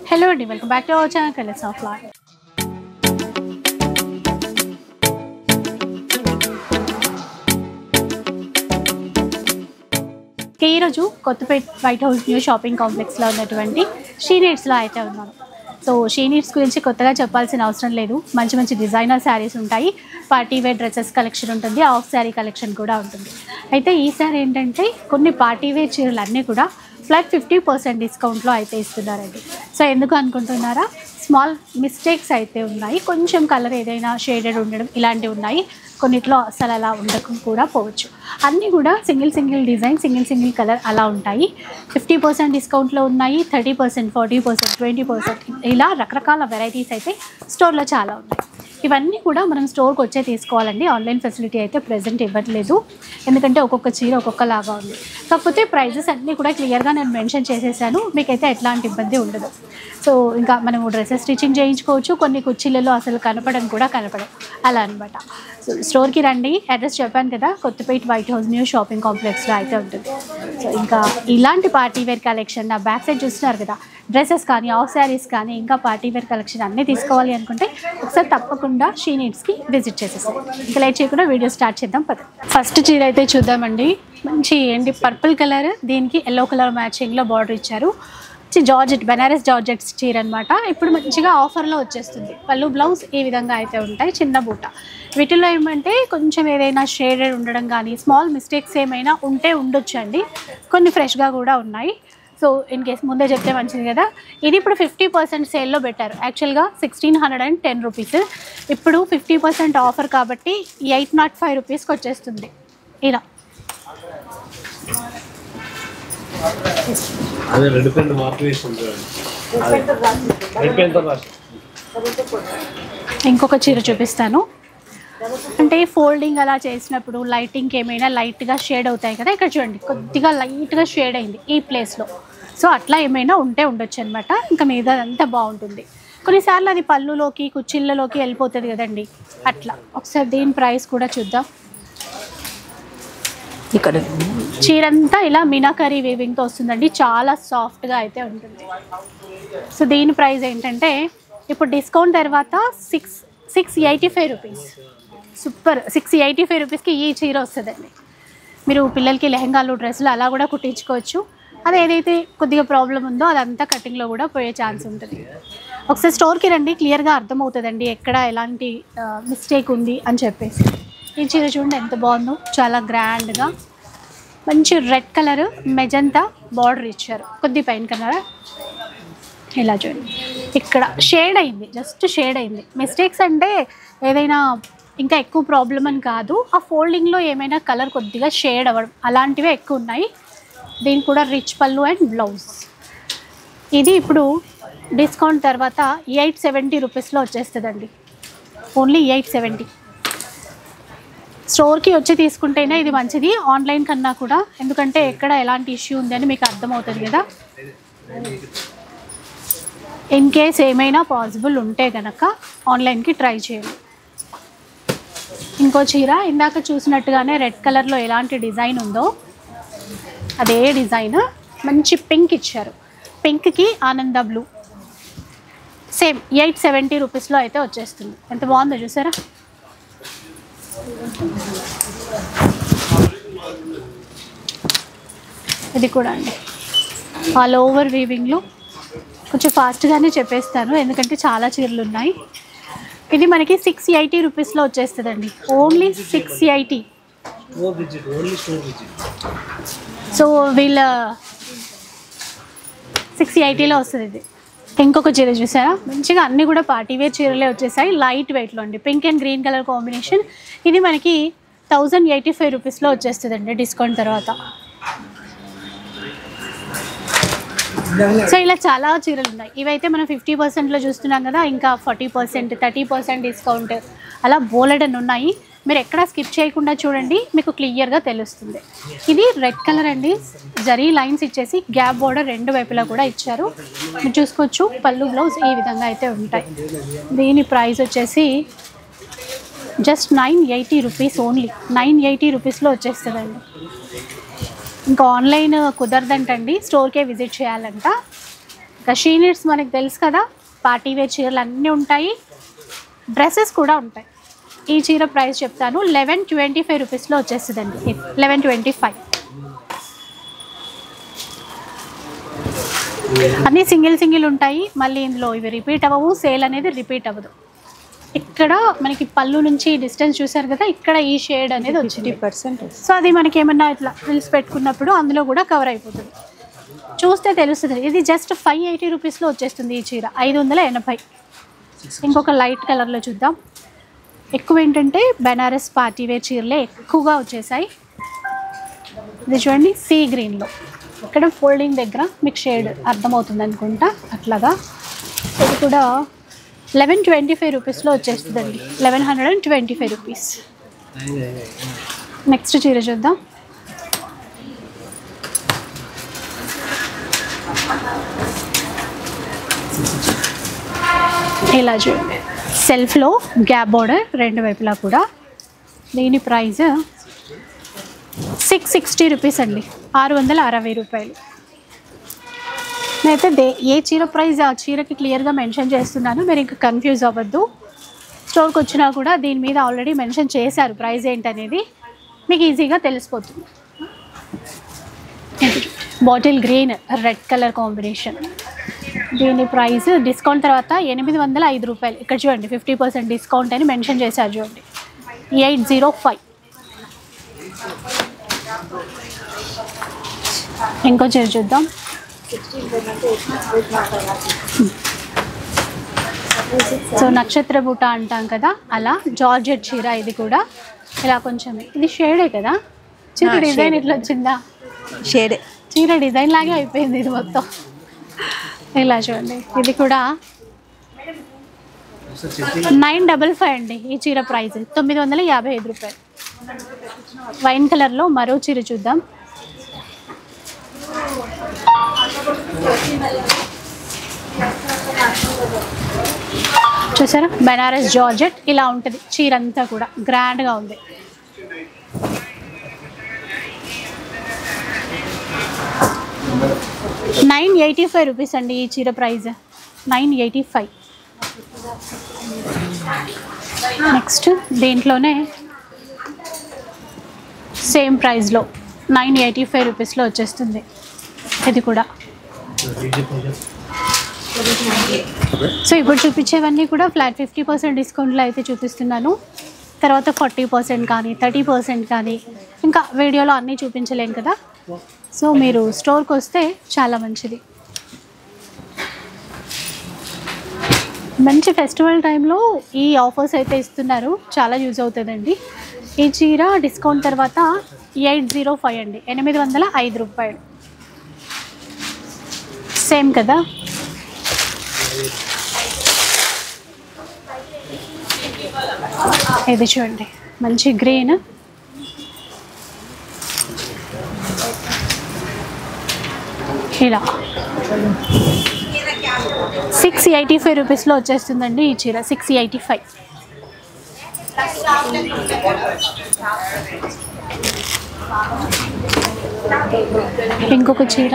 Hello and welcome back to our channel Colors of Life. ఈ రోజు Kothapeta white house new shopping కాంప్లెక్స్లో ఉన్నటువంటి she నీడ్స్లో అయితే ఉన్నాను. సో షీ నీడ్స్ గురించి కొత్తగా చెప్పాల్సిన అవసరం లేదు. మంచి మంచి డిజైనర్ శారీస్ ఉంటాయి, పార్టీ వేర్ డ్రెస్సెస్ కలెక్షన్ ఉంటుంది, హాఫ్ శారీ కలెక్షన్ కూడా ఉంటుంది. అయితే ఈసారి ఏంటంటే కొన్ని పార్టీ వేర్ చీరలు అన్నీ కూడా ఫ్లాట్ 50% డిస్కౌంట్లో అయితే ఇస్తున్నారండి. సో ఎందుకు అనుకుంటున్నారా? స్మాల్ మిస్టేక్స్ అయితే ఉన్నాయి, కొంచెం కలర్ ఏదైనా షేడెడ్ ఉండడం ఇలాంటివి ఉన్నాయి, కొన్నిట్లో అసలు అలా ఉండక కూడా పోవచ్చు. అన్నీ కూడా సింగిల్ డిజైన్ సింగిల్ కలర్ అలా ఉంటాయి. 50% డిస్కౌంట్లో ఉన్నాయి, 30%, 40%, 20% ఇలా రకరకాల వెరైటీస్ అయితే స్టోర్లో చాలా ఉన్నాయి. ఇవన్నీ కూడా మనం స్టోర్కి వచ్చే తీసుకోవాలండి. ఆన్లైన్ ఫెసిలిటీ అయితే ప్రెజెంట్ ఇవ్వట్లేదు, ఎందుకంటే ఒక్కొక్క చీర ఒక్కొక్కలాగా ఉంది. కాకపోతే ప్రైజెస్ అన్నీ కూడా క్లియర్గా నేను మెన్షన్ చేసేసాను, మీకైతే ఎట్లాంటి ఇబ్బంది ఉండదు. సో ఇంకా మనము డ్రెస్సెస్ స్టిచ్చింగ్ చేయించుకోవచ్చు, కొన్ని కుర్చీలలో అసలు కనపడడం కూడా కనపడవు అలా అనమాట. సో స్టోర్కి రండి, అడ్రస్ చెప్పాను కదా, Kothapeta white house new shopping కాంప్లెక్స్లో అయితే ఉంటుంది. సో ఇంకా ఇలాంటి పార్టీ వేర్ కలెక్షన్ నా బ్యాక్ సైడ్ చూస్తున్నారు కదా, డ్రెస్సెస్ కానీ హాఫ్ శారీస్ కానీ ఇంకా పార్టీ వేర్ కలెక్షన్ అన్నీ తీసుకోవాలి అనుకుంటే ఒకసారి తప్పకుండా షీ నీడ్స్కి విజిట్ చేసేసాం. ఇంకా లేట్ చేయకుండా వీడియో స్టార్ట్ చేద్దాం పద. ఫస్ట్ చీర అయితే చూద్దామండి. మంచి ఏంటి పర్పుల్ కలర్, దీనికి ఎల్లో కలర్ మ్యాచింగ్లో బార్డర్ ఇచ్చారు. జార్జెట్, బెనారస్ జార్జెట్ చీర అనమాట. ఇప్పుడు మంచిగా ఆఫర్లో వచ్చేస్తుంది. పళ్ళు బ్లౌజ్ ఈ విధంగా అయితే ఉంటాయి, చిన్న బూట. వీటిల్లో ఏమంటే కొంచెం ఏదైనా షేడెడ్ ఉండడం కానీ స్మాల్ మిస్టేక్స్ ఏమైనా ఉంటే ఉండొచ్చు అండి, కొన్ని ఫ్రెష్గా కూడా ఉన్నాయి. సో ఇన్ కేస్ ముందే చెప్తే మంచిది కదా. ఇది ఇప్పుడు 50% సేల్లో పెట్టారు. యాక్చువల్గా 1610 రూపీస్, ఇప్పుడు 50% ఆఫర్ కాబట్టి 805 రూపీస్కి వచ్చేస్తుంది ఇలా. ఇంకొక చీర చూపిస్తాను. అంటే ఫోల్డింగ్ అలా చేసినప్పుడు లైటింగ్కి ఏమైనా లైట్గా షేడ్ అవుతాయి కదా, ఇక్కడ చూడండి కొద్దిగా లైట్గా షేడ్ అయింది ఈ ప్లేస్లో. సో అట్లా ఏమైనా ఉంటే ఉండొచ్చు అనమాట. ఇంకా మీద అంతా బాగుంటుంది. కొన్నిసార్లు అది పళ్ళులోకి కుచ్చిళ్ళలోకి వెళ్ళిపోతుంది కదండి, అట్లా. ఒకసారి దీని ప్రైస్ కూడా చూద్దాం. ఇక్కడ చీరంతా ఇలా మీనాకరీ వీవింగ్తో వస్తుందండి, చాలా సాఫ్ట్గా అయితే ఉంటుంది. సో దీని ప్రైస్ ఏంటంటే ఇప్పుడు డిస్కౌంట్ తర్వాత 685 రూపీస్. సూపర్, 685 రూపీస్కి ఈ చీర వస్తుందండి. మీరు పిల్లలకి లెహంగాలు డ్రెస్సులు అలా కూడా కుట్టించుకోవచ్చు. అది ఏదైతే కొద్దిగా ప్రాబ్లం ఉందో అదంతా కటింగ్లో కూడా పోయే ఛాన్స్ ఉంటుంది. ఒకసారి స్టోర్కి రండి, క్లియర్గా అర్థమవుతుందండి ఎక్కడ ఎలాంటి మిస్టేక్ ఉంది అని చెప్పేసి. ఈ చీర చూడండి ఎంత బాగుందో, చాలా గ్రాండ్గా మంచి రెడ్ కలర్ మెజంతా బార్డర్ ఇచ్చారు, కొద్ది పైన కలర్ ఇలా చూడండి. ఇక్కడ షేడ్ అయింది, జస్ట్ షేడ్ అయింది. మిస్టేక్స్ అంటే ఏదైనా ఇంకా ఎక్కువ ప్రాబ్లం అని కాదు, ఆ ఫోల్డింగ్లో ఏమైనా కలర్ కొద్దిగా షేడ్ అవ్వడం అలాంటివే ఎక్కువ ఉన్నాయి. దీనికి కూడా రిచ్ పళ్ళు అండ్ బ్లౌజ్. ఇది ఇప్పుడు డిస్కౌంట్ తర్వాత 870 రూపీస్లో వచ్చేస్తుందండి, ఓన్లీ 870. స్టోర్కి వచ్చి తీసుకుంటేనే ఇది మంచిది ఆన్లైన్ కన్నా కూడా, ఎందుకంటే ఎక్కడ ఎలాంటి ఇష్యూ ఉందని మీకు అర్థమవుతుంది కదా. ఇన్ కేస్ ఏమైనా పాసిబుల్ ఉంటే కనుక ఆన్లైన్కి ట్రై చేయండి. ఇంకో చీర ఇందాక చూసినట్టుగానే రెడ్ కలర్లో ఎలాంటి డిజైన్ ఉందో అదే డిజైన్, మంచి పింక్ ఇచ్చారు. పింక్కి ఆనంద బ్లూ, సేమ్ 870 రూపీస్లో అయితే వచ్చేస్తుంది. ఎంత బాగుందో చూసారా. ఇది కూడా అండి ఆల్ ఓవర్ వీవింగ్లో. కొంచెం ఫాస్ట్గానే చెప్పేస్తాను ఎందుకంటే చాలా చీరలు ఉన్నాయి. ఇది మనకి 680 రూపీస్లో వచ్చేస్తుందండి, ఓన్లీ 680. సో వీళ్ళ 680లో వస్తుంది ఇది. ఇంకొక చీర చూసారా, మంచిగా అన్నీ కూడా పార్టీవేర్ చీరలే వచ్చేసాయి, లైట్ వెయిట్లో అండి, pink and green colour combination. ఇది మనకి 1085 రూపీస్లో వచ్చేస్తుందండి డిస్కౌంట్ తర్వాత. సో ఇలా చాలా చీరలు ఉన్నాయి. ఇవైతే మనం 50%లో చూస్తున్నాం కదా, ఇంకా 40%, 30% డిస్కౌంట్ అలా బోలెడన్ ఉన్నాయి. మీరు ఎక్కడ స్కిప్ చేయకుండా చూడండి, మీకు క్లియర్గా తెలుస్తుంది. ఇది రెడ్ కలర్ అండి, జరీ లైన్స్ ఇచ్చేసి గ్యాప్ బోర్డర్ రెండు వైపులా కూడా ఇచ్చారు. మీరు చూసుకోవచ్చు, పళ్ళు బ్లౌజ్ ఈ విధంగా అయితే ఉంటాయి. దీని ప్రైస్ వచ్చేసి జస్ట్ 980 రూపీస్, ఓన్లీ 980 రూపీస్లో వచ్చేస్తుందండి. ఇంకా ఆన్లైన్ కుదరదంటండి, స్టోర్కే విజిట్ చేయాలంట. ఇంకా షీ నీడ్స్ మనకి తెలుసు కదా, పార్టీ వేర్ చీరలు అన్నీ ఉంటాయి, డ్రెస్సెస్ కూడా ఉంటాయి. ఈ చీర ప్రైస్ చెప్తాను, 1125 రూపీస్లో వచ్చేస్తుందండి. 1125. అన్నీ సింగిల్ ఉంటాయి. మళ్ళీ ఇందులో ఇవి రిపీట్ అవ్వవు, సేల్ అనేది రిపీట్ అవ్వదు. ఇక్కడ మనకి పళ్ళు నుంచి డిస్టెన్స్ చూసారు కదా, ఇక్కడ ఈ షేడ్ అనేది వచ్చింది 50%. సో అది మనకి ఏమన్నా ఇట్లా ఫ్రిల్స్ పెట్టుకున్నప్పుడు అందులో కూడా కవర్ అయిపోతుంది, చూస్తే తెలుస్తుంది. ఇది జస్ట్ 580 రూపీస్లో వచ్చేస్తుంది ఈ చీర, 580. ఇంకొక లైట్ కలర్లో చూద్దాం. ఎక్కువ ఏంటంటే బెనారస్ పార్టీ వేర్ చీరలే ఎక్కువగా వచ్చేసాయి. ఇది చూడండి సీ గ్రీన్లో, ఇక్కడ ఫోల్డింగ్ దగ్గర మీకు షేడ్ అర్థమవుతుంది అనుకుంటా అట్లాగా. ఇది కూడా 1125 రూపీస్లో వచ్చేస్తుందండి, 1125 రూపీస్. నెక్స్ట్ చీర చూద్దాం. ఇలా చూడండి, సెల్ఫ్లో గ్యాప్ బోర్డర్ రెండు వైపులా కూడా. దీని ప్రైస్ 660 రూపీస్ అండి, 660 రూపాయలు. నేనైతే ఏ చీర ప్రైస్ ఆ చీరకి క్లియర్గా మెన్షన్ చేస్తున్నాను, మీరు ఇంకా కన్ఫ్యూజ్ అవ్వద్దు. స్టోర్కి వచ్చినా కూడా దీని మీద ఆల్రెడీ మెన్షన్ చేశారు ప్రైస్ ఏంటనేది, మీకు ఈజీగా తెలిసిపోతుంది. Bottle green red colour combination. దీని ప్రైస్ డిస్కౌంట్ తర్వాత 805 రూపాయలు. ఇక్కడ చూడండి 50% డిస్కౌంట్ అని మెన్షన్ చేశారు చూడండి, 805. ఇంకో చీర చూద్దాం. సో నక్షత్ర బూట అంటాం కదా, అలా జార్జెట్ చీర. ఇది కూడా ఇలా కొంచెం, ఇది షేడే కదా చీర, డిజైన్ ఇట్లా వచ్చిందా, షేడే చీర డిజైన్ లాగే అయిపోయింది ఇది మొత్తం. ఇలా చూడండి, ఇది కూడా 955 అండి ఈ చీర ప్రైస్, 955 రూపాయలు. వైన్ కలర్లో మరో చీర చూద్దాం. చూసారా, బెనారస్ జార్జెట్ ఇలా ఉంటుంది చీర అంతా కూడా, గ్రాండ్గా ఉంది. $985 రూపీస్ అండి ఈ చీర ప్రైస్, 985. నెక్స్ట్ దీంట్లోనే సేమ్ ప్రైస్లో 985 రూపీస్లో వచ్చేస్తుంది ఇది కూడా. సో ఇప్పుడు చూపించేవన్నీ కూడా ఫ్లాట్ 50% డిస్కౌంట్లో అయితే చూపిస్తున్నాను. తర్వాత 40% కానీ 30% కానీ, ఇంకా వీడియోలో అన్నీ చూపించలేను కదా. సో మీరు స్టోర్కి వస్తే చాలా మంచిది. మంచి ఫెస్టివల్ టైంలో ఈ ఆఫర్స్ అయితే ఇస్తున్నారు, చాలా యూజ్ అవుతుందండి. ఈ చీర డిస్కౌంట్ తర్వాత 805 అండి, 805 రూపాయలు. సేమ్ కదా. ఇది చూడండి మంచి గ్రీన్, ఇలా 685 రూపీస్లో వచ్చేస్తుందండి ఈ చీర, 685. ఇంకొక చీర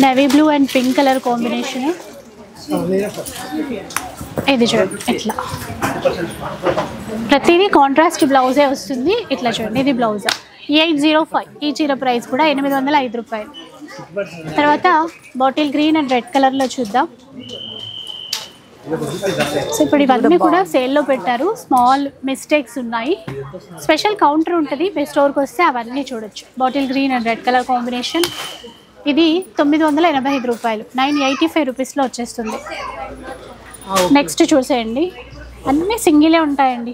navy blue and pink colour combination. ఇది చూడండి ఇట్లా, ప్రతిదీ కాంట్రాస్ట్ బ్లౌజే వస్తుంది. ఇట్లా చూడండి, ఇది బ్లౌజ్ 805. ఈ చీర ప్రైస్ కూడా 805 రూపాయలు. తర్వాత బాటిల్ గ్రీన్ అండ్ రెడ్ కలర్లో చూద్దాం. సో ఇప్పుడు ఇవన్నీ కూడా సేల్లో పెట్టారు, స్మాల్ మిస్టేక్స్ ఉన్నాయి. స్పెషల్ కౌంటర్ ఉంటుంది, మీ స్టోర్కి వస్తే అవన్నీ చూడొచ్చు. Bottle green and red colour combination, ఇది 985 రూపాయలు, 985 రూపీస్లో వచ్చేస్తుంది. నెక్స్ట్ చూసేయండి, అన్నీ సింగిలే ఉంటాయండి.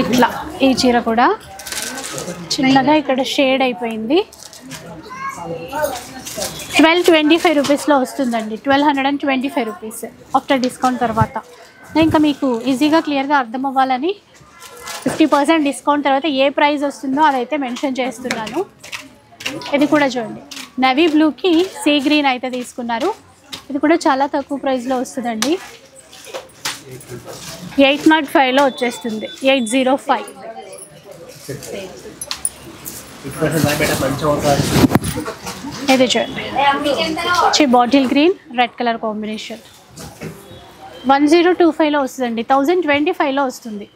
ఇట్లా ఈ చీర కూడా చిన్నగా ఇక్కడ షేడ్ అయిపోయింది, 1225 రూపీస్లో వస్తుందండి, 1225 రూపీస్ ఆఫ్టర్ డిస్కౌంట్ తర్వాత. ఇంకా మీకు ఈజీగా క్లియర్గా అర్థం అవ్వాలని 50% డిస్కౌంట్ తర్వాత ఏ ప్రైస్ వస్తుందో అదైతే మెన్షన్ చేస్తున్నాను. ఇది కూడా చూడండి, నేవీ బ్లూకి సీ గ్రీన్ అయితే తీసుకున్నారు. ఇది కూడా చాలా తక్కువ ప్రైస్లో వస్తుందండి, 805లో వచ్చేస్తుంది, 805. ఇది చూడండి bottle green red colour combination 1025లో వస్తుందండి 1025లో వస్తుంది.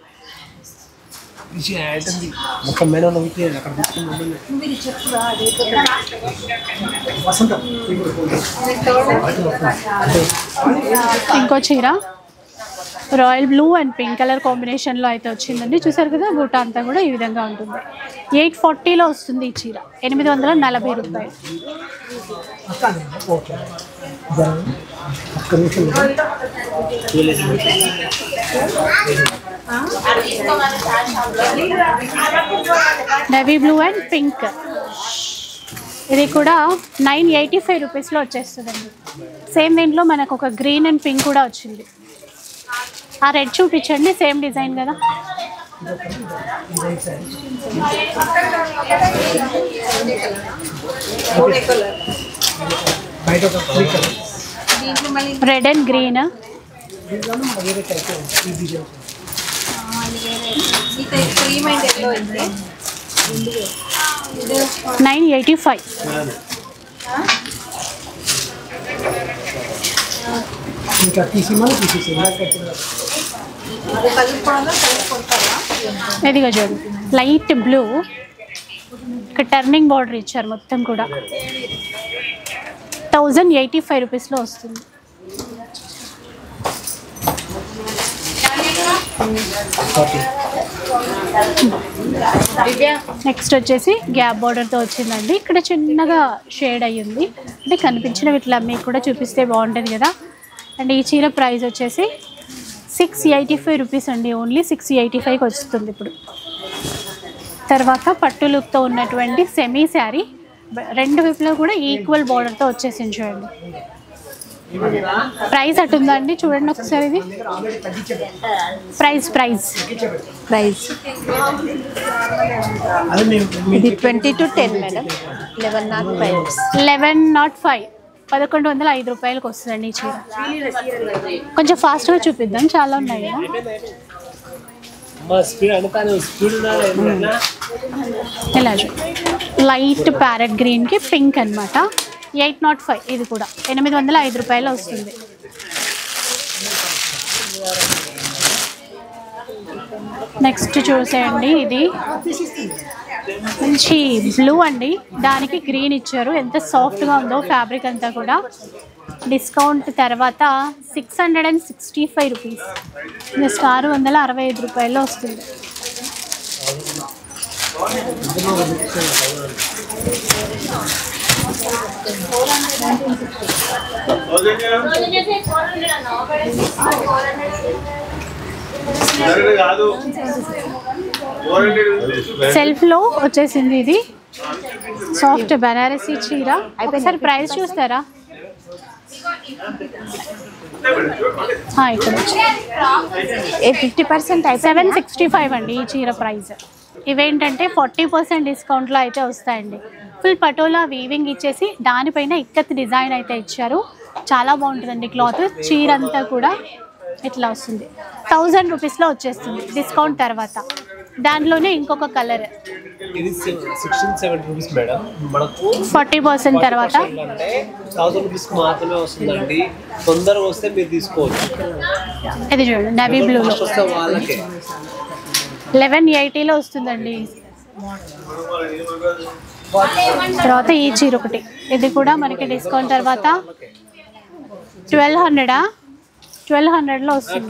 ఇంకో చీర royal blue and pink colour కాంబినేషన్లో అయితే వచ్చిందండి. చూసారు కదా బూటా అంతా కూడా ఈ విధంగా ఉంటుంది. 840లో వస్తుంది ఈ చీర 840 రూపాయలు. నేవీ బ్లూ అండ్ పింక్ ఇది కూడా 985 రూపీస్లో వచ్చేస్తుందండి. సేమ్ దీంట్లో మనకు ఒక గ్రీన్ అండ్ పింక్ కూడా వచ్చింది. ఆ రెడ్ చూపించండి సేమ్ డిజైన్ కదా. Red and green 985. ఇదిగా చూడు లైట్ బ్లూ ఇక్కడ టర్నింగ్ బార్డర్ ఇచ్చారు మొత్తం కూడా 1085 రూపీస్లో వస్తుంది. నెక్స్ట్ వచ్చేసి గ్యాప్ బార్డర్తో వచ్చిందండి. ఇక్కడ చిన్నగా షేడ్ అయ్యింది అంటే కనిపించిన ఇట్లా మీకు కూడా చూపిస్తే బాగుంటుంది కదా. అండ్ ఈ చీర ప్రైస్ వచ్చేసి 685 రూపీస్ అండి. ఓన్లీ 685కి వస్తుంది ఇప్పుడు. తర్వాత పట్టు లుక్తో ఉన్నటువంటి సెమీ శారీ రెండు వైపులో కూడా ఈక్వల్ బార్డర్తో వచ్చేసింది చూడండి. ప్రైస్ అటుందా అండి చూడండి ఒకసారి. ఇది ప్రైస్ ఇది 20 to 10 మేడం 1105 1105 రూపాయలకు వస్తుందండి ఈ చీర. కొంచెం ఫాస్ట్గా చూపిద్దాం చాలా ఉన్నాయి కదా. ఇలా లైట్ ప్యారెట్ గ్రీన్కి పింక్ అనమాట 805. ఇది కూడా 805 రూపాయలు వస్తుంది. నెక్స్ట్ చూసేయండి ఇది మంచి బ్లూ అండి. దానికి గ్రీన్ ఇచ్చారు. ఎంత సాఫ్ట్గా ఉందో ఫ్యాబ్రిక్ అంతా కూడా. డిస్కౌంట్ తర్వాత 665 రూపీస్ జస్ట్ 665 రూపాయల్లో వస్తుంది. సెల్ఫ్లో వచ్చేసింది ఇది సాఫ్ట్ బనారసీ చీర. ఒకసారి ప్రైస్ చూస్తారా. ఇక్కడ 50% 765 అండి ఈ చీర ప్రైస్. ఇవేంటంటే 40% డిస్కౌంట్లో అయితే వస్తాయండి. ఫుల్ పటోలా వీవింగ్ ఇచ్చేసి దానిపైన ఇక్కత్ డిజైన్ అయితే ఇచ్చారు. చాలా బాగుంటుందండి క్లాత్. చీర అంతా కూడా ఇట్లా వస్తుంది. 1000 రూపీస్లో వచ్చేస్తుంది డిస్కౌంట్ తర్వాత. దాంట్లోనే ఇంకొక కలర్ 40% తర్వాత 1000 రూపీస్ మాత్రమే వస్తుందండి. తొందరగా వస్తే మీరు తీసుకోవచ్చు. ఇది చూడండి నేవీ బ్లూలో 1180లో వస్తుందండి. తర్వాత ఈ చీర ఒకటి ఇది కూడా మనకి డిస్కౌంట్ తర్వాత 1200లో వస్తుంది.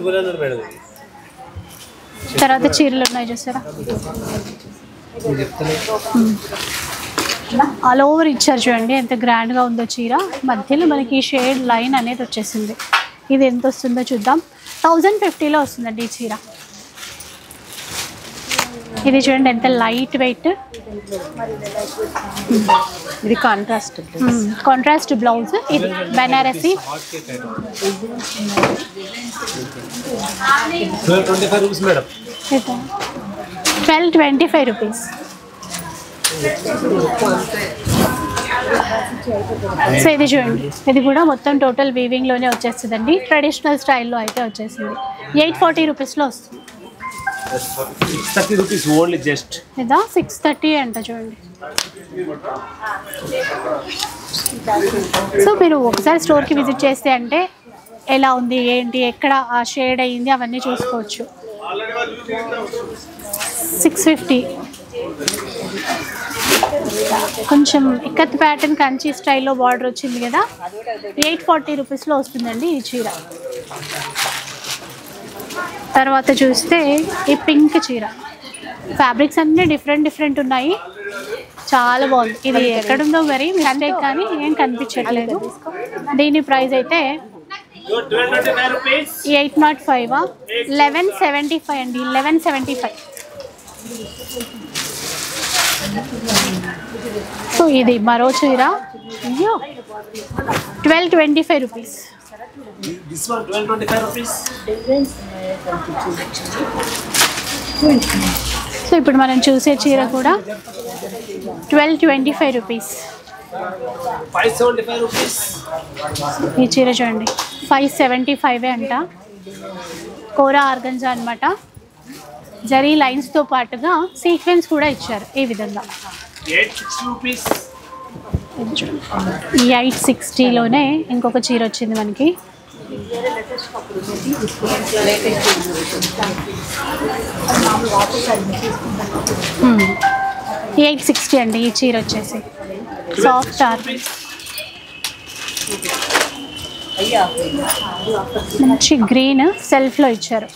తర్వాత చీరలు ఉన్నాయి చూసారా ఆల్ ఓవర్ ఇచ్చారు చూడండి ఎంత గ్రాండ్గా ఉందో చీర. మధ్యలో మనకి షేడ్ లైన్ అనేది వచ్చేసింది. ఇది ఎంత వస్తుందో చూద్దాం. 1050లో వస్తుందండి ఈ చీర. ఇది చూడండి ఎంత లైట్ వెయిట్. ఇది కాంట్రాస్ట్ బ్లౌజ్. ఇది Banarasi 1225 rupees madam. 1225 rupees. So ఇది చూడండి ఇది కూడా మొత్తం టోటల్ వీవింగ్లోనే వచ్చేస్తుందండి. ట్రెడిషనల్ స్టైల్లో అయితే వచ్చేసింది. 840 రూపీస్లో వస్తుంది. 630 రూపీస్ ఓన్లీ జస్ట్. ఇదా 630 అంట చూడండి. సో మీరు ఒకసారి స్టోర్కి విజిట్ చేస్తే అంటే ఎలా ఉంది ఏంటి ఎక్కడ ఆ షేడ్ అయ్యింది అవన్నీ చూసుకోవచ్చు. 650 కొంచెం ఇక్కత్ ప్యాటర్న్ కంచి స్టైల్లో బార్డర్ వచ్చింది కదా. 840 రూపీస్లో వస్తుందండి ఈ చీర. తర్వాత చూస్తే ఈ పింక్ చీర, ఫ్యాబ్రిక్స్ అన్నీ డిఫరెంట్ ఉన్నాయి, చాలా బాగుంది. ఇది ఎక్కడుందో మరి మిస్టేక్ కానీ ఏం కనిపించట్లేదు. దీని ప్రైస్ అయితే 805 1175 అండి. 1175. సో ఇది మరో చీర. అయ్యో 1225 రూపీస్. సో ఇప్పుడు మనం చూసే చీర కూడా 1225 రూపీస్. 575 రూపీస్. ఈ చీర చూడండి 575 అంట. కోరా ఆర్గంజా అనమాట. జరీ లైన్స్తో పాటుగా సీక్వెన్స్ కూడా ఇచ్చారు ఈ విధంగా. 860 రూపీస్. ఈ 860లోనే ఇంకొక చీర వచ్చింది మనకి. ఈ 860 అండి ఈ చీర వచ్చేసి. సాఫ్ట్ ఆర్గంజా, మంచి గ్రీన్ సెల్ఫ్లో ఇచ్చారు.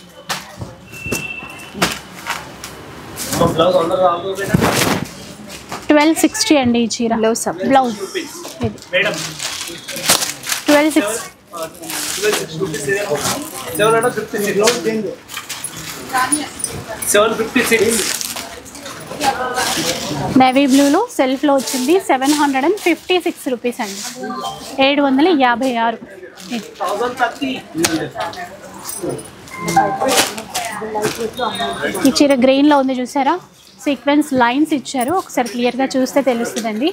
1260 అండి ఈ చీర. బ్లౌజ్ ఇది 756. నేవీ బ్లూలో సెల్ఫ్లో వచ్చింది. 756 రూపీస్ అండి. 756. ఈ చీర గ్రీన్లో ఉంది చూసారా, సీక్వెన్స్ లైన్స్ ఇచ్చారు. ఒకసారి క్లియర్గా చూస్తే తెలుస్తుందండి.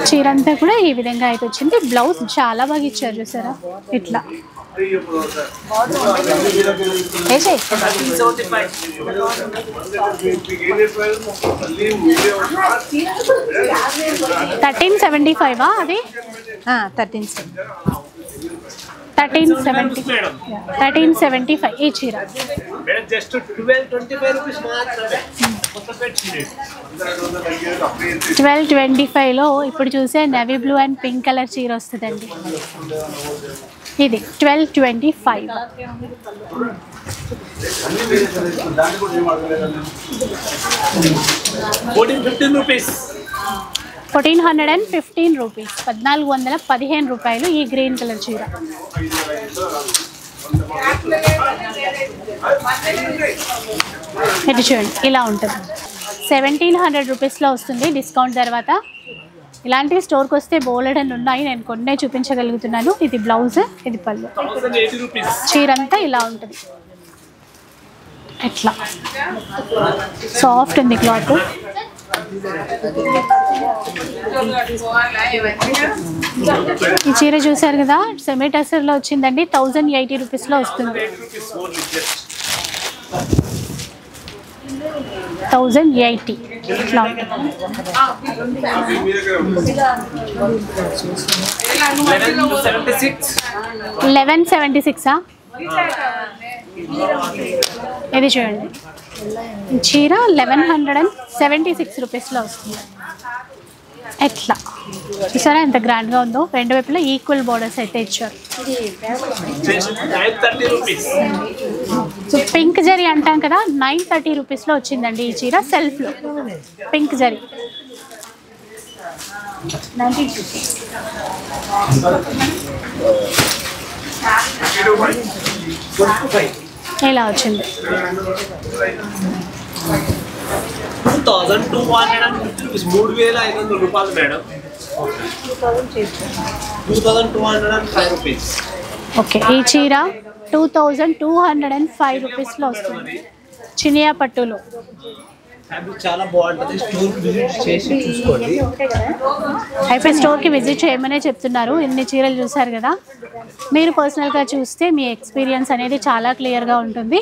చీర అంతా కూడా ఈ విధంగా అయితే వచ్చింది. బ్లౌజ్ చాలా బాగా ఇచ్చారు చూసారా ఇట్లా. 1375 అది 1375 ఈ చీర. 1225లో ఇప్పుడు చూసే navy blue and pink colour చీర వస్తుందండి. ఇది 1225. 1415 రూపీస్. 1415 రూపీస్. 1415 రూపాయలు ఈ గ్రీన్ కలర్ చీర. ఇది చూడండి ఇలా ఉంటుంది. 1700 రూపీస్లో వస్తుంది డిస్కౌంట్ తర్వాత. ఇలాంటి స్టోర్కి వస్తే బోలెడన్ ఉన్నాయి, నేను కొన్నే చూపించగలుగుతున్నాను. ఇది బ్లౌజ్, ఇది పళ్ళు. చీర అంతా ఇలా ఉంటుంది. ఎట్లా సాఫ్ట్ ఉంది క్లాత్. ఈ చీర చూసారు కదా సెమీ టసర్లో వచ్చిందండి. 1080 రూపీస్లో వస్తుంది. 1080 ఇట్లా ఉంటుంది. 1176. ఇది చూడండి ఈ చీర 1176 రూపీస్లో వస్తుంది. ఎట్లా చూసారా ఎంత గ్రాండ్గా ఉందో. రెండు వైపులా ఈక్వల్ బోర్డర్స్ అయితే ఇచ్చారు. సో పింక్ జరీ అంటాం కదా, 930 రూపీస్లో వచ్చిందండి ఈ చీర సెల్ఫ్లో. పింక్ జరీ ఇలా వచ్చింది. 3250 రూపాయలు మేడం. 2205 రూపీస్. ఓకే ఈ చీర 2205 రూపీస్లో వస్తుంది. చినియా పట్టులో చాలా బాగుంటుంది. స్టోర్ విజిట్ చేసి చూసుకోండి. అయిపోయి స్టోర్కి విజిట్ చేయమనే చెప్తున్నారు. ఇన్ని చీరలు చూసారు కదా, మీరు పర్సనల్గా చూస్తే మీ ఎక్స్పీరియన్స్ అనేది చాలా క్లియర్గా ఉంటుంది.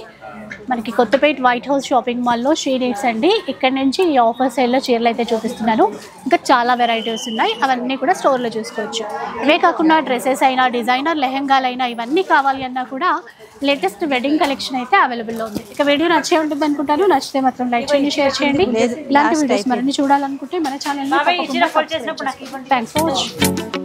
మనకి కొత్తపేట వైట్ హౌస్ షాపింగ్ మాల్లో శ్రీ నీడ్స్ అండి. ఇక్కడ నుంచి ఈ ఆఫర్ సైడ్లో చీరలు అయితే చూపిస్తున్నాను. ఇంకా చాలా వెరైటీస్ ఉన్నాయి, అవన్నీ కూడా స్టోర్లో చూసుకోవచ్చు. ఇవే కాకుండా డ్రెస్సెస్ అయినా, డిజైనర్ లెహంగాలైనా ఇవన్నీ కావాలి అన్నా కూడా లేటెస్ట్ వెడ్డింగ్ కలెక్షన్ అయితే అవైలబుల్లో ఉంది. ఇక వీడియో నచ్చే ఉంటుంది అనుకుంటాను. నచ్చితే మాత్రం లైక్ చేయండి, షేర్ చేయండి. ఇలాంటి వీడియోస్ మరిన్ని చూడాలనుకుంటే మన ఛానల్ని థ్యాంక్స్ ఫర్ వాచింగ్.